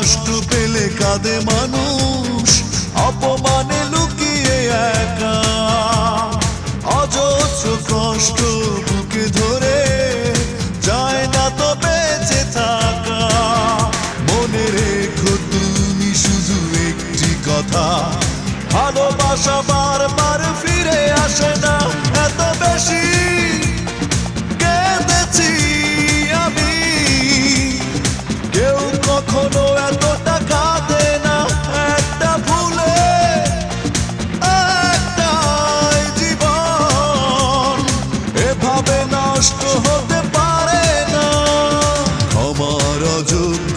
কষ্ট পেলে কাঁদে মানুষ, অপমানে লুকিয়ে একা। অজস্র কষ্ট বুকে ধরে যায় না তো বেঁচে থাকা। মনে রেখো তুমি শুধু একটি কথা, ভালোবাসা বারবার ফিরে আসে না। এত বেশি কেঁদেছি আমি, কেউ কখনো এতটা কাঁদে না। একটা ভুলে একটাই জীবন, এভাবে নষ্ট হতে পারে না। ক্ষমার অযোগ্য